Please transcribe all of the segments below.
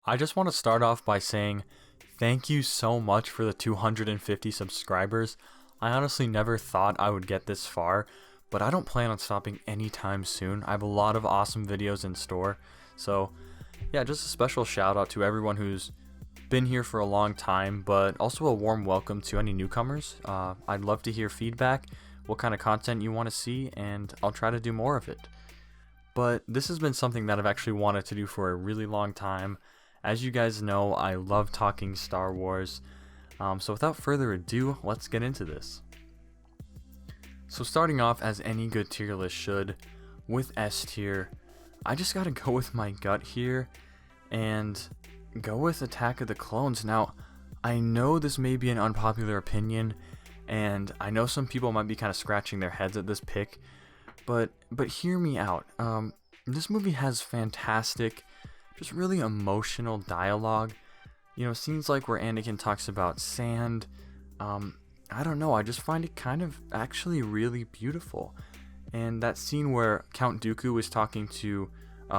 I just want to start off by saying thank you so much for the 250 subscribers. I honestly never thought I would get this far, but I don't plan on stopping anytime soon. I have a lot of awesome videos in store. So, yeah, just a special shout out to everyone who's been here for a long time, but also a warm welcome to any newcomers. I'd love to hear feedback, what kind of content you want to see, and I'll try to do more of it. But this has been something that I've actually wanted to do for a really long time. As you guys know, I love talking Star Wars. So without further ado, let's get into this. So starting off as any good tier list should, with S tier, I just gotta go with my gut here and go with Attack of the Clones. Now, I know this may be an unpopular opinion, and I know some people might be kind of scratching their heads at this pick, but hear me out. This movie has fantastic, just really emotional dialogue. You know, scenes like where Anakin talks about sand. I don't know, I just find it kind of actually really beautiful. And that scene where Count Dooku is talking to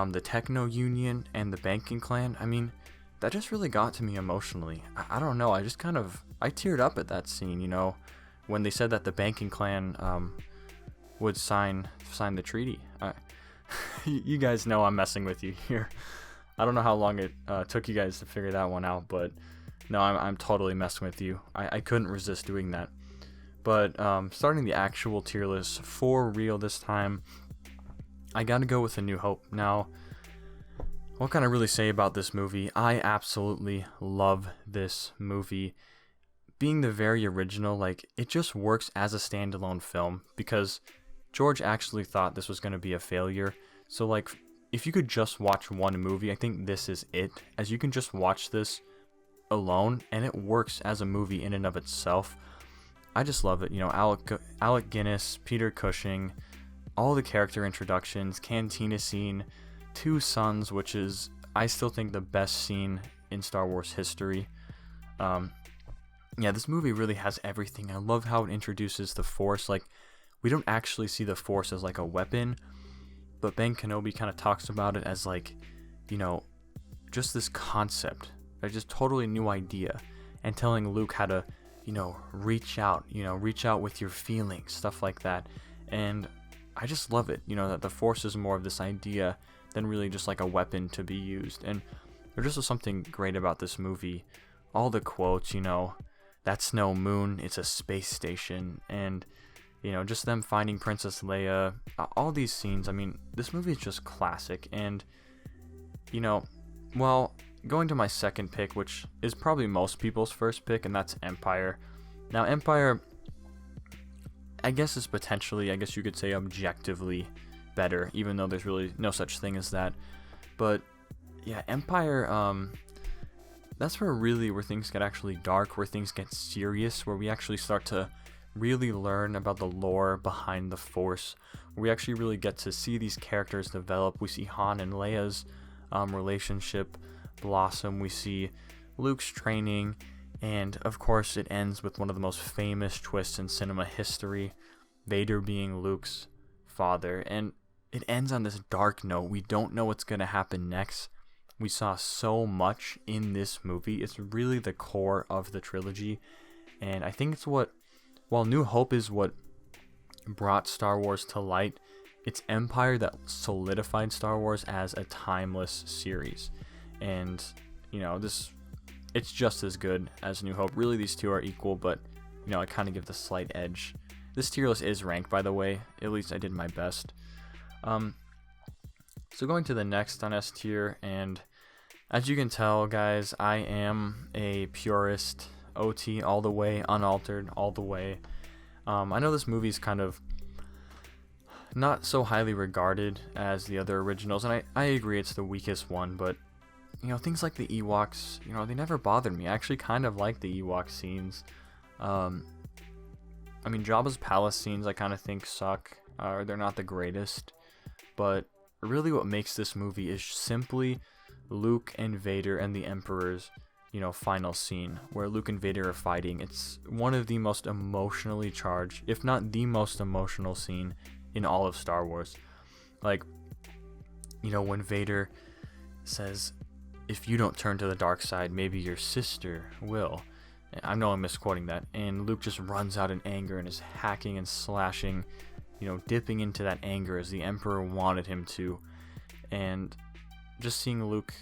the Techno Union and the banking clan, I mean, that just really got to me emotionally. I don't know, I teared up at that scene, you know, when they said that the banking clan would sign the treaty. You guys know I'm messing with you here. I don't know how long it took you guys to figure that one out, but no, I'm totally messing with you. I couldn't resist doing that. But starting the actual tier list for real this time, I gotta go with A New Hope. Now, what can I really say about this movie? I absolutely love this movie. Being the very original, like, it just works as a standalone film because George actually thought this was going to be a failure. So, like, if you could just watch one movie, I think this is it, as you can just watch this alone and it works as a movie in and of itself. I just love it. You know, Alec Guinness, Peter Cushing, all the character introductions, cantina scene, Two Sons, which is, I still think, the best scene in Star Wars history. Yeah, this movie really has everything. I love how it introduces the Force. Like, we don't actually see the Force as like a weapon, but Ben Kenobi kind of talks about it as, like, you know, just this concept, a just totally new idea, and telling Luke how to, you know, reach out with your feelings, stuff like that. And I just love it, you know, that the Force is more of this idea than really just like a weapon to be used. And there just was something great about this movie. All the quotes, you know, that's no moon, it's a space station, and, you know, just them finding Princess Leia, all these scenes. I mean, this movie is just classic. And, you know, well, going to my second pick, which is probably most people's first pick, and that's Empire. Now, Empire, I guess, is potentially, I guess you could say, objectively better, even though there's really no such thing as that. But yeah, Empire, that's where things get actually dark, where things get serious, where we actually start to really learn about the lore behind the Force. We actually really get to see these characters develop. We see Han and Leia's relationship blossom. We see Luke's training, and of course it ends with one of the most famous twists in cinema history, Vader being Luke's father. And it ends on this dark note. We don't know what's going to happen next. We saw so much in this movie. It's really the core of the trilogy, and I think it's while New Hope is what brought Star Wars to light, it's Empire that solidified Star Wars as a timeless series. And, you know, it's just as good as New Hope. Really, these two are equal, but, you know, I kind of give the slight edge. This tier list is ranked, by the way. At least I did my best. So going to the next on S tier, and as you can tell, guys, I am a purist. OT all the way, unaltered all the way. I know this movie's kind of not so highly regarded as the other originals, and I agree it's the weakest one, but, you know, things like the Ewoks, you know, they never bothered me. I actually kind of like the Ewok scenes. I mean, Jabba's palace scenes I kind of think suck, or they're not the greatest, but really what makes this movie is simply Luke and Vader and the Emperor's, you know, final scene where Luke and Vader are fighting. It's one of the most emotionally charged, if not the most emotional scene in all of Star Wars. Like, you know, when Vader says, if you don't turn to the dark side, maybe your sister will. I know I'm misquoting that. And Luke just runs out in anger and is hacking and slashing, dipping into that anger as the Emperor wanted him to. And just seeing Luke,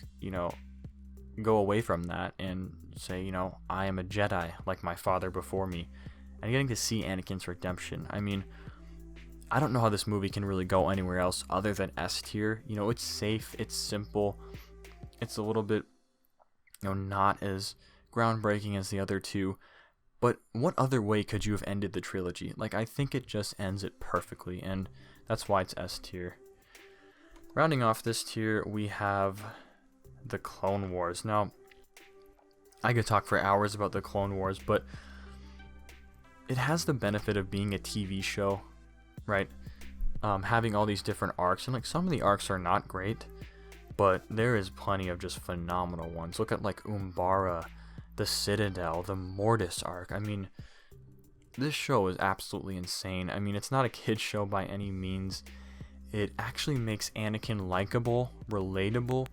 go away from that and say, I am a Jedi like my father before me. And getting to see Anakin's redemption. I mean, I don't know how this movie can really go anywhere else other than S tier. It's safe, it's simple, it's a little bit, not as groundbreaking as the other two. But what other way could you have ended the trilogy? Like, I think it just ends it perfectly, and that's why it's S tier. Rounding off this tier, we have the Clone Wars. Now, I could talk for hours about the Clone Wars, but it has the benefit of being a TV show, right? Having all these different arcs, and like some of the arcs are not great, but there is plenty of just phenomenal ones. Look at like Umbara, the Citadel, the Mortis arc. I mean, this show is absolutely insane. I mean, it's not a kid's show by any means. It actually makes Anakin likable, relatable,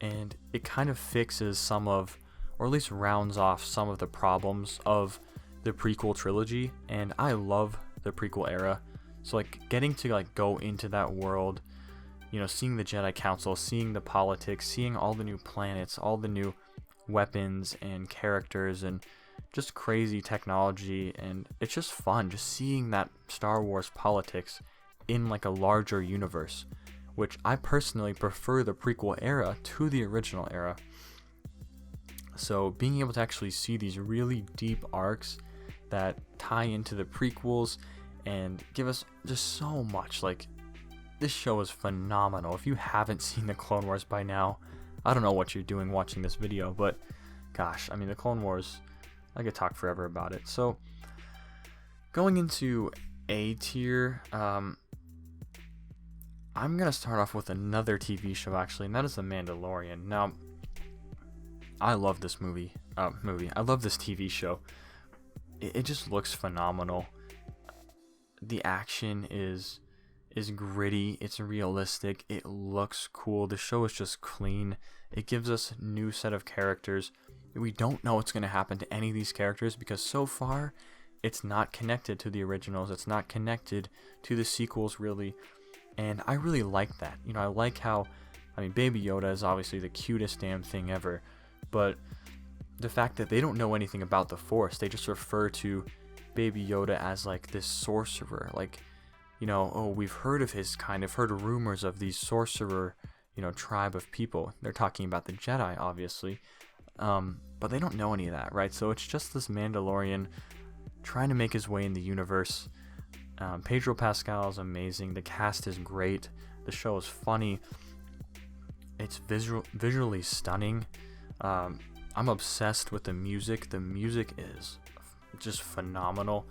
and it kind of fixes some of, or at least rounds off some of the problems of the prequel trilogy. And I love the prequel era. So like getting to like go into that world, seeing the Jedi Council, seeing the politics, seeing all the new planets, all the new weapons and characters and just crazy technology, and it's just fun just seeing that Star Wars politics in like a larger universe, which I personally prefer the prequel era to the original era. So being able to actually see these really deep arcs that tie into the prequels and give us just so much, like, this show is phenomenal. If you haven't seen the Clone Wars by now, I don't know what you're doing watching this video, but gosh, I mean, the Clone Wars, I could talk forever about it. So going into A tier, I'm gonna start off with another TV show actually, and that is The Mandalorian. Now, I love this movie. I love this TV show. It just looks phenomenal. The action is gritty, it's realistic, it looks cool. The show is just clean. It gives us a new set of characters. We don't know what's going to happen to any of these characters because so far it's not connected to the originals. It's not connected to the sequels really. And I really like that. I like how, Baby Yoda is obviously the cutest damn thing ever. But the fact that they don't know anything about the Force, they just refer to Baby Yoda as like this sorcerer. Like, we've heard of his kind, I've heard rumors of these sorcerer, tribe of people. They're talking about the Jedi, obviously. But they don't know any of that, right? So it's just this Mandalorian trying to make his way in the universe. Pedro Pascal is amazing. The cast is great. The show is funny. It's visually stunning. I'm obsessed with the music. The music is just phenomenal.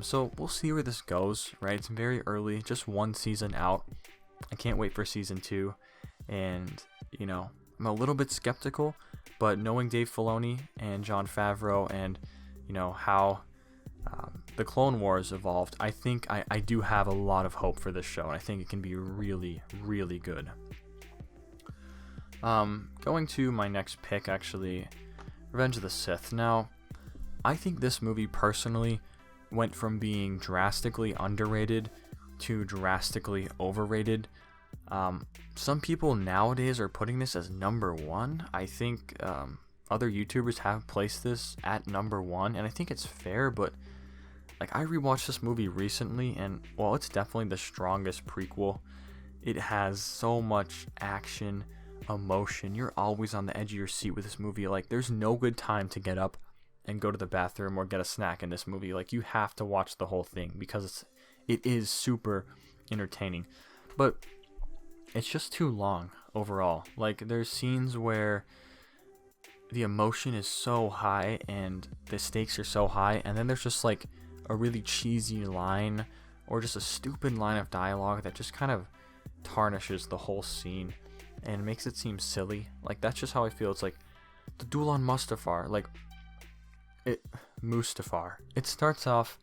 So we'll see where this goes, right? It's very early, just one season out. I can't wait for season 2. And, I'm a little bit skeptical, but knowing Dave Filoni and Jon Favreau and, how the Clone Wars evolved, I think I do have a lot of hope for this show, and I think it can be really, really good. Going to my next pick, actually, Revenge of the Sith. Now, I think this movie personally went from being drastically underrated to drastically overrated. Some people nowadays are putting this as number 1. I think other YouTubers have placed this at number 1, and I think it's fair, but like I rewatched this movie recently, and while it's definitely the strongest prequel, it has so much action, emotion. You're always on the edge of your seat with this movie. Like, there's no good time to get up and go to the bathroom or get a snack in this movie. Like, you have to watch the whole thing because it is super entertaining. But it's just too long overall. Like, there's scenes where the emotion is so high and the stakes are so high, and then there's just like a really cheesy line or just a stupid line of dialogue that just kind of tarnishes the whole scene and makes it seem silly. Like, that's just how I feel. It's like the duel on Mustafar. Mustafar. It starts off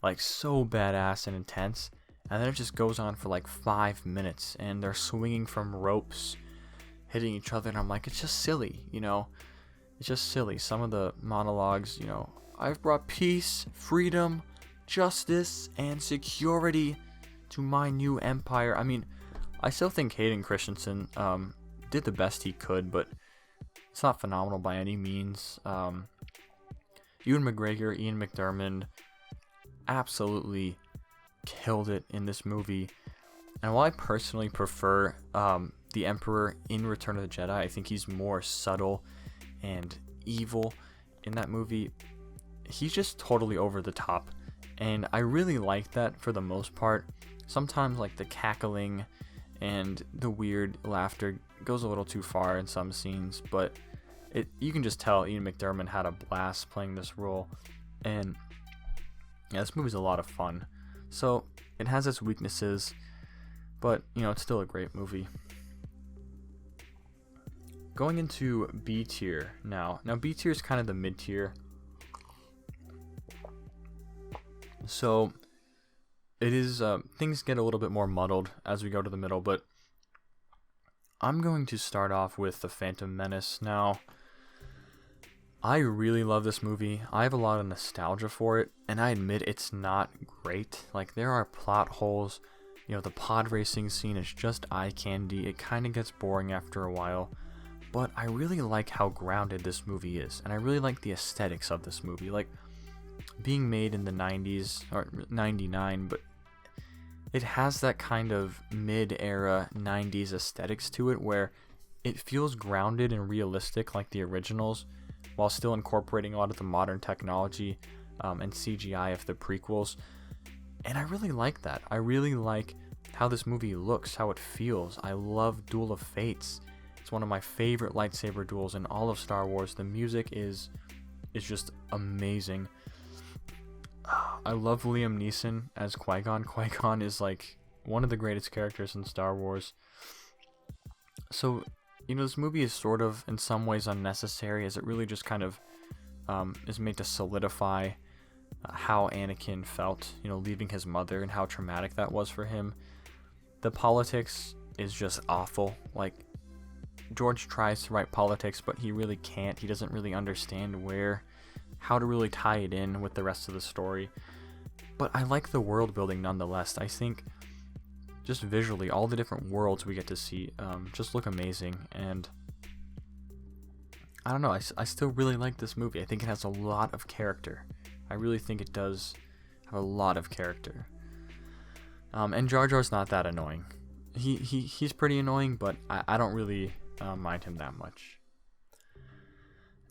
like so badass and intense, and then it just goes on for like 5 minutes, and they're swinging from ropes, hitting each other, and I'm like, it's just silly, it's just silly. Some of the monologues, I've brought peace, freedom, justice, and security to my new empire. I mean, I still think Hayden Christensen did the best he could, but it's not phenomenal by any means. Ewan McGregor, Ian McDiarmid absolutely killed it in this movie. And while I personally prefer the Emperor in Return of the Jedi, I think he's more subtle and evil in that movie. He's just totally over the top, and I really like that for the most part. Sometimes like the cackling and the weird laughter goes a little too far in some scenes, but you can just tell Ian McDiarmid had a blast playing this role. And yeah, this movie's a lot of fun. So it has its weaknesses, but it's still a great movie. Going into B tier now. Now B tier is kind of the mid tier. So it is things get a little bit more muddled as we go to the middle, but I'm going to start off with the Phantom Menace. Now, I really love this movie. I have a lot of nostalgia for it, and I admit it's not great. Like, there are plot holes. The pod racing scene is just eye candy. It kind of gets boring after a while, but I really like how grounded this movie is, and I really like the aesthetics of this movie. Like, being made in the 90s, or 99, but it has that kind of mid-era 90s aesthetics to it where it feels grounded and realistic like the originals, while still incorporating a lot of the modern technology and CGI of the prequels. And I really like that. I really like how this movie looks, how it feels. I love Duel of Fates. It's one of my favorite lightsaber duels in all of Star Wars. The music is just amazing. I love Liam Neeson as Qui-Gon. Qui-Gon is like one of the greatest characters in Star Wars. So, this movie is sort of in some ways unnecessary, as it really just kind of is made to solidify how Anakin felt, leaving his mother and how traumatic that was for him. The politics is just awful. Like, George tries to write politics, but he really can't. He doesn't really understand how to really tie it in with the rest of the story. But I like the world building nonetheless. I think just visually, all the different worlds we get to see just look amazing. And I don't know, I still really like this movie. I think it has a lot of character. I really think it does have a lot of character. And Jar Jar's not that annoying. He's pretty annoying, but I don't really mind him that much.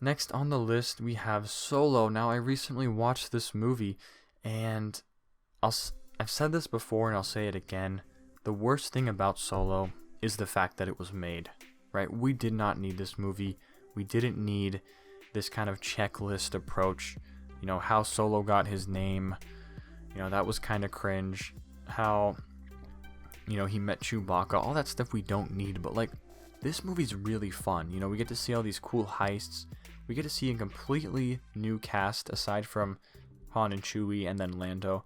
Next on the list, we have Solo. Now, I recently watched this movie, and I've said this before, and I'll say it again. The worst thing about Solo is the fact that it was made, right? We did not need this movie. We didn't need this kind of checklist approach. How Solo got his name, that was kind of cringe. How, he met Chewbacca, all that stuff we don't need. But, like, this movie's really fun. We get to see all these cool heists. We get to see a completely new cast aside from Han and Chewie and then Lando,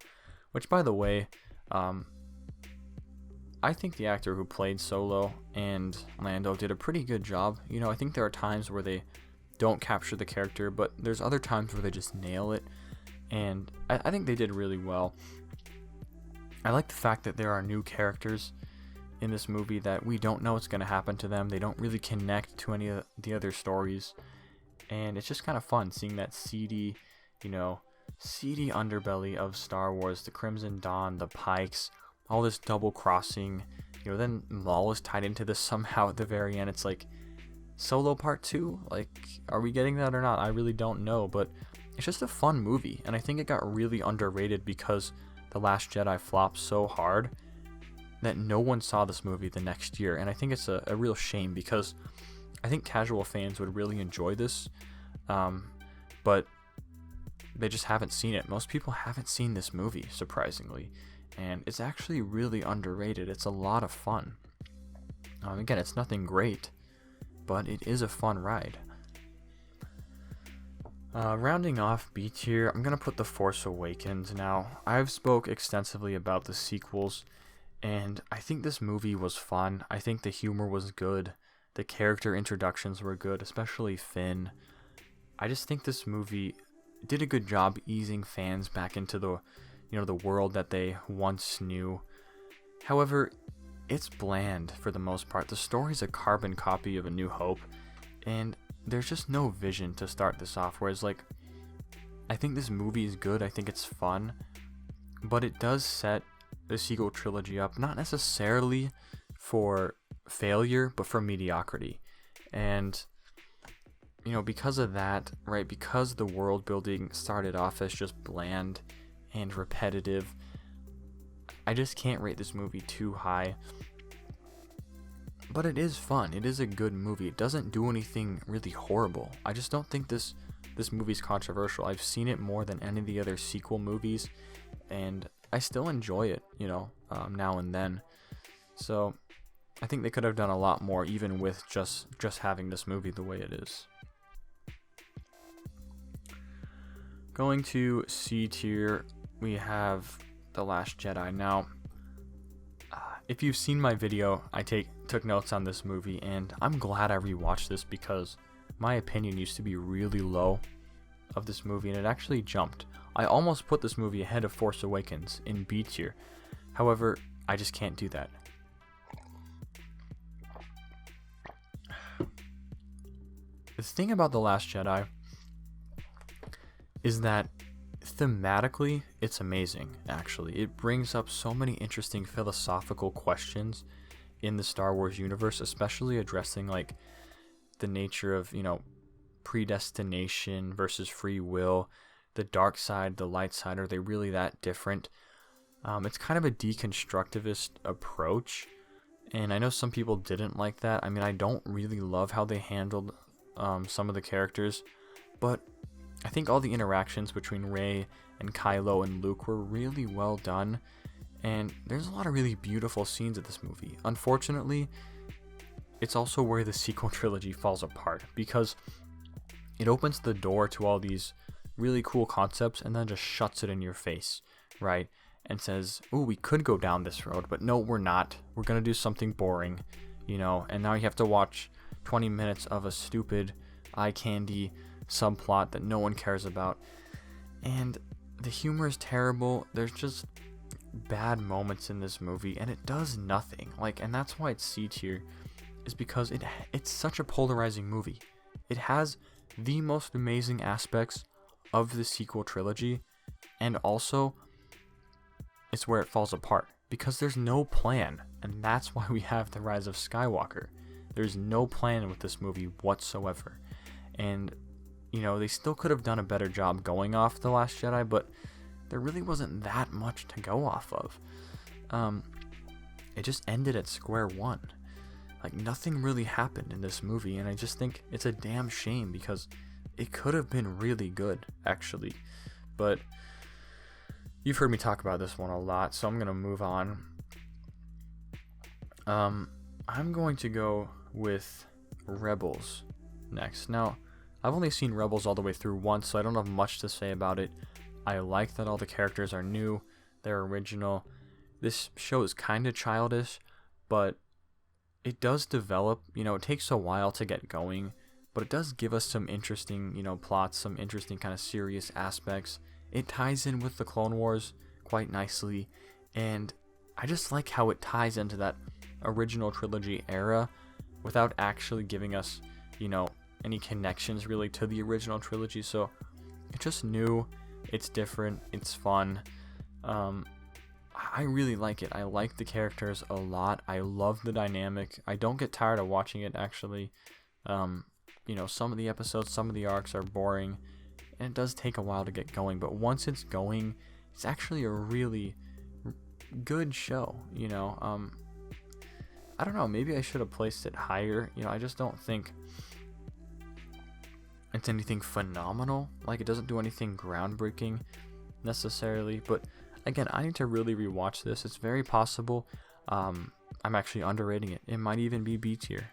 which, by the way, I think the actor who played Solo and Lando did a pretty good job. I think there are times where they don't capture the character, but there's other times where they just nail it, and I think they did really well. I like the fact that there are new characters in this movie that we don't know what's going to happen to them. They don't really connect to any of the other stories, and it's just kind of fun seeing that seedy underbelly of Star Wars, the Crimson Dawn, the Pikes, all this double crossing. Then Maul is tied into this somehow at the very end. It's like, Solo Part 2? Like, are we getting that or not? I really don't know, but it's just a fun movie, and I think it got really underrated because The Last Jedi flopped so hard that no one saw this movie the next year, and I think it's a real shame because I think casual fans would really enjoy this, but they just haven't seen it. Most people haven't seen this movie, surprisingly, and it's actually really underrated. It's a lot of fun. Again, it's nothing great, but it is a fun ride. Rounding off B tier, I'm going to put The Force Awakens. Now, I've spoke extensively about the sequels, and I think this movie was fun. I think the humor was good. The character introductions were good, especially Finn. I just think this movie did a good job easing fans back into the world that they once knew. However, it's bland for the most part. The story's a carbon copy of A New Hope, and there's just no vision to start this off. Whereas, like, I think this movie is good. I think it's fun, but it does set the sequel trilogy up, not necessarily for failure, but for mediocrity. And, because of that, right, because the world building started off as just bland and repetitive, I just can't rate this movie too high. But it is fun. It is a good movie. It doesn't do anything really horrible. I just don't think this movie's controversial. I've seen it more than any of the other sequel movies, and I still enjoy it, now and then. So I think they could have done a lot more, even with just having this movie the way it is. Going to C tier, we have The Last Jedi. Now, if you've seen my video, I took notes on this movie, and I'm glad I rewatched this because my opinion used to be really low of this movie, and it actually jumped. I almost put this movie ahead of Force Awakens in B tier. However, I just can't do that. The thing about The Last Jedi is that thematically, it's amazing, actually. It brings up so many interesting philosophical questions in the Star Wars universe, especially addressing, like, the nature of, predestination versus free will, the dark side, the light side. Are they really that different? It's kind of a deconstructivist approach, and I know some people didn't like that. I mean, I don't really love how they handled some of the characters, but I think all the interactions between Rey and Kylo and Luke were really well done, and there's a lot of really beautiful scenes of this movie. Unfortunately, it's also where the sequel trilogy falls apart, because it opens the door to all these really cool concepts and then just shuts it in your face, right? And says, "Ooh, we could go down this road, but no, we're not. We're going to do something boring, and now you have to watch 20 minutes of a stupid eye candy subplot that no one cares about." And the humor is terrible. There's just bad moments in this movie, and it does nothing. And that's why it's C tier, is because it's such a polarizing movie. It has the most amazing aspects of the sequel trilogy, and also it's where it falls apart because there's no plan, and that's why we have The Rise of Skywalker. There's no plan with this movie whatsoever, and they still could have done a better job going off The Last Jedi, but there really wasn't that much to go off of. It just ended at square one. Nothing really happened in this movie, and I just think it's a damn shame because it could have been really good, actually. But you've heard me talk about this one a lot, so I'm going to move on. I'm going to go with Rebels next. Now, I've only seen Rebels all the way through once, so I don't have much to say about it. I like that all the characters are new, they're original. This show is kind of childish, but it does develop, it takes a while to get going, but it does give us some interesting, plots, some interesting kind of serious aspects. It ties in with the Clone Wars quite nicely, and I just like how it ties into that original trilogy era without actually giving us, any connections really to the original trilogy. So it's just new, it's different, it's fun. I really like it. I like the characters a lot. I love the dynamic. I don't get tired of watching it, actually. Some of the episodes, some of the arcs are boring, and it does take a while to get going, but once it's going, it's actually a really good show, I don't know, maybe I should have placed it higher. I just don't think it's anything phenomenal. It doesn't do anything groundbreaking necessarily, but again, I need to really rewatch this. It's very possible I'm actually underrating it. It might even be B tier.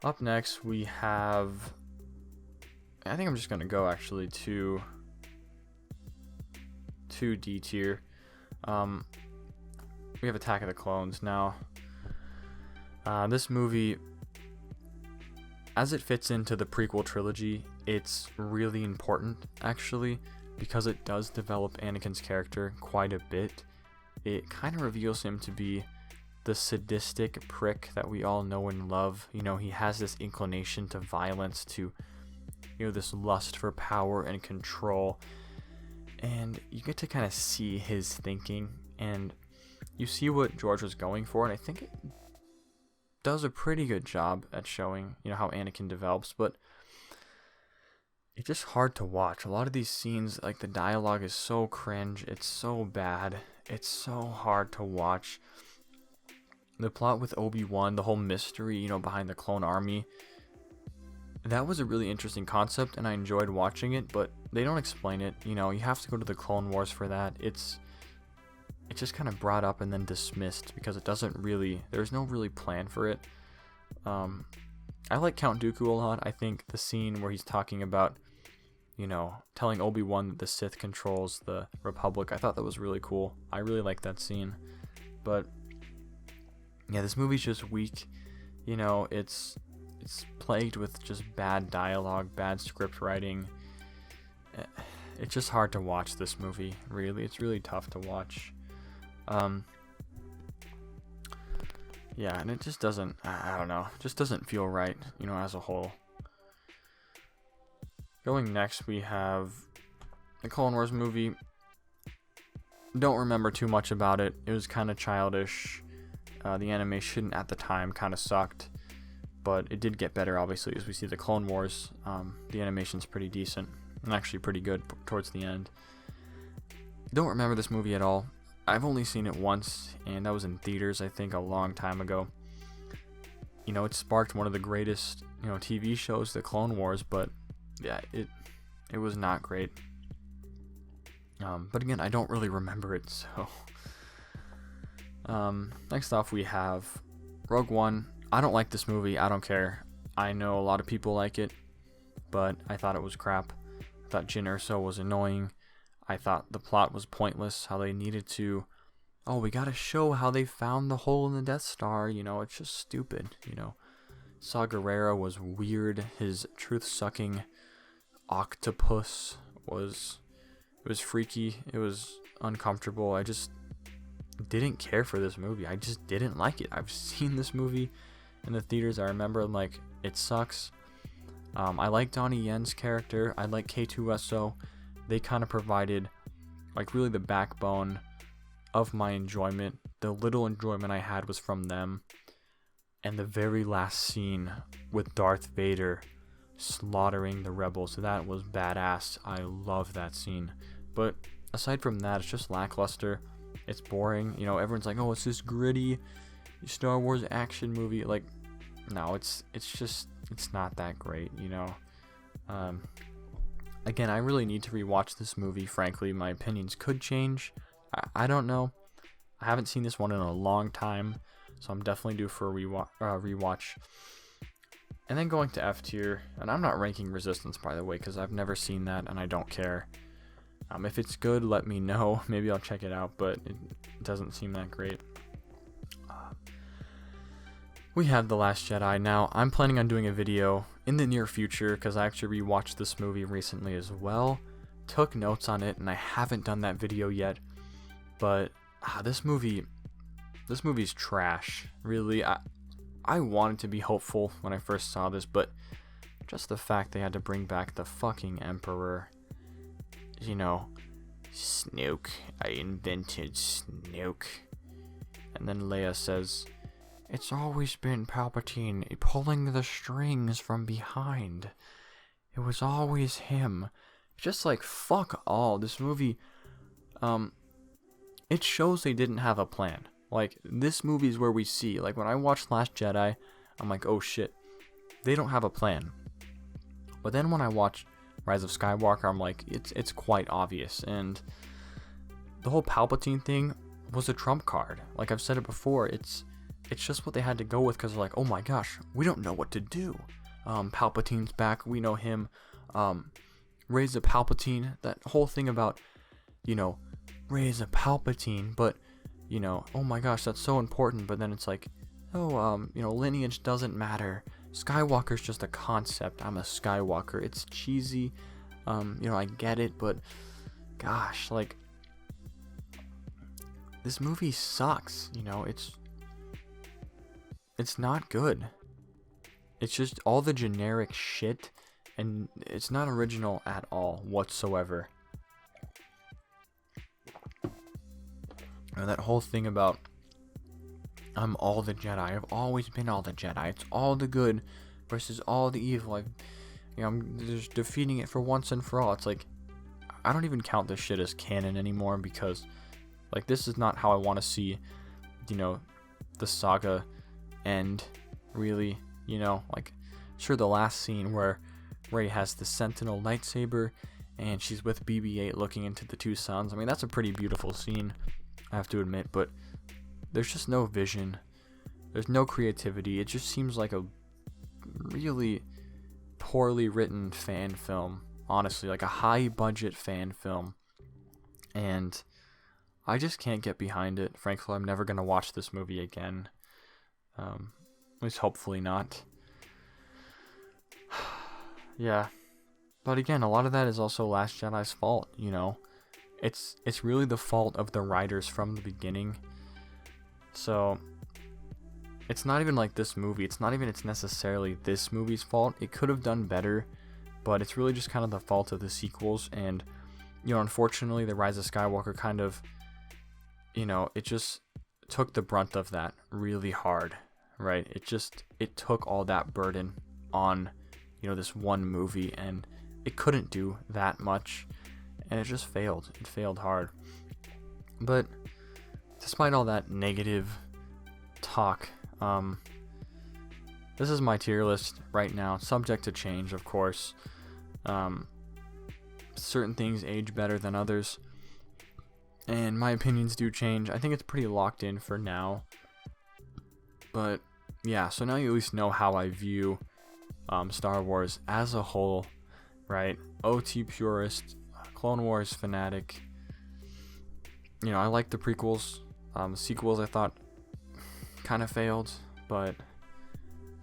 Up next, we have, I think I'm just going to go actually to D tier. We have Attack of the Clones. Now, This movie, as it fits into the prequel trilogy, it's really important, actually, because it does develop Anakin's character quite a bit. It kind of reveals him to be the sadistic prick that we all know and love. You know, he has this inclination to violence, to, you know, this lust for power and control. And you get to kind of see his thinking, and you see what George was going for, and I think it does a pretty good job at showing, you know, how Anakin develops, but it's just hard to watch. A lot of these scenes, like, the dialogue is so cringe, it's so bad, it's so hard to watch. The plot with Obi-Wan, the whole mystery, you know, behind the clone army, that was a really interesting concept, and I enjoyed watching it, but they don't explain it. You know, you have to go to the Clone Wars for that. It's just kind of brought up and then dismissed because it doesn't really, there's no really plan for it. I like Count Dooku a lot. I think the scene where he's talking about, you know, telling Obi-Wan that the Sith controls the Republic, I thought that was really cool. I really like that scene. But yeah, this movie's just weak. You know, it's plagued with just bad dialogue, bad script writing. It's just hard to watch this movie, really. It's really tough to watch. Yeah, and it just doesn't, I don't know, it just doesn't feel right, you know, as a whole. Going next, we have the Clone Wars movie. Don't remember too much about it. It was kind of childish. The animation at the time kind of sucked, but it did get better, obviously, as we see the Clone Wars. The animation's pretty decent, and actually pretty good towards the end. Don't remember this movie at all. I've only seen it once, and that was in theaters, I think, a long time ago. You know, it sparked one of the greatest, you know, TV shows, the Clone Wars, but yeah, it was not great. But again, I don't really remember it, so. Next off, we have Rogue One. I don't like this movie. I don't care. I know a lot of people like it, but I thought it was crap. I thought Jyn Erso was annoying. I thought the plot was pointless, how they needed to, oh, we gotta show how they found the hole in the Death Star, you know, it's just stupid, you know. Saw Gerrera was weird, his truth-sucking octopus was freaky, it was uncomfortable. I just didn't care for this movie. I just didn't like it. I've seen this movie in the theaters. I remember, like, it sucks. I like Donnie Yen's character. I like K2SO. They kind of provided, like, really the backbone of my enjoyment. The little enjoyment I had was from them. And the very last scene with Darth Vader slaughtering the rebels, that was badass. I love that scene. But aside from that, it's just lackluster. It's boring. You know, everyone's like, oh, it's this gritty Star Wars action movie. Like, no, it's not that great, you know. Again, I really need to rewatch this movie, frankly. My opinions could change. I don't know. I haven't seen this one in a long time, so I'm definitely due for a rewatch. And then going to F tier, and I'm not ranking Resistance, by the way, because I've never seen that, and I don't care. If it's good, let me know. Maybe I'll check it out, but it doesn't seem that great. We have The Last Jedi. Now, I'm planning on doing a video in the near future because I actually rewatched this movie recently as well. Took notes on it, and I haven't done that video yet. But this movie's trash. Really, I wanted to be hopeful when I first saw this, but just the fact they had to bring back the fucking Emperor. You know, Snoke. I invented Snoke. And then Leia says, it's always been Palpatine pulling the strings from behind. It was always him. Just like, fuck all. This movie, it shows they didn't have a plan. Like, this movie is where we see, like, when I watched Last Jedi, I'm like, oh shit, they don't have a plan. But then when I watch Rise of Skywalker, I'm like, it's quite obvious. And the whole Palpatine thing was a trump card. Like I've said it before, it's just what they had to go with, because they're like, oh my gosh, we don't know what to do. Palpatine's back, we know him. Rey's a Palpatine, that whole thing about, you know, Rey's a Palpatine, but, you know, oh my gosh, that's so important. But then it's like, lineage doesn't matter. Skywalker's just a concept. I'm a Skywalker. It's cheesy. I get it, but gosh, like, this movie sucks. It's not good. It's just all the generic shit, and it's not original at all whatsoever. That whole thing about I'm all the Jedi. I've always been all the Jedi. It's all the good versus all the evil. I'm just defeating it for once and for all. It's like, I don't even count this shit as canon anymore, because like, this is not how I want to see, the saga end, really. Like, sure, the last scene where Rey has the Sentinel lightsaber and she's with BB-8 looking into the two suns. I mean, that's a pretty beautiful scene, I have to admit, but there's just no vision. There's no creativity. It just seems like a really poorly written fan film, honestly, like a high budget fan film. And I just can't get behind it. Frankly, I'm never going to watch this movie again. At least hopefully not. Yeah. But again, a lot of that is also Last Jedi's fault, It's really the fault of the writers from the beginning. So it's not even like this movie. It's not even it's necessarily this movie's fault. It could have done better, but it's really just kind of the fault of the sequels. And unfortunately, The Rise of Skywalker kind of, it just took the brunt of that really hard, right? It took all that burden on, this one movie, and it couldn't do that much, and it just failed. It failed hard. But despite all that negative talk, this is my tier list right now, subject to change, of course. Certain things age better than others, and my opinions do change. I think it's pretty locked in for now. But yeah, so now you at least know how I view Star Wars as a whole, right? OT purist, Clone Wars fanatic. I like the prequels. Sequels I thought kind of failed, but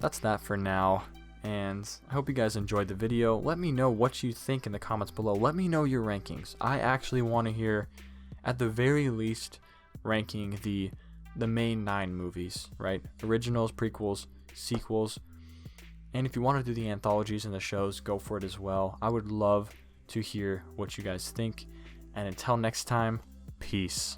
that's that for now. And I hope you guys enjoyed the video. Let me know what you think in the comments below. Let me know your rankings. I actually want to hear, at the very least, ranking the main 9 movies, right? Originals, prequels, sequels. And if you want to do the anthologies and the shows, go for it as well. I would love to hear what you guys think. And until next time, peace.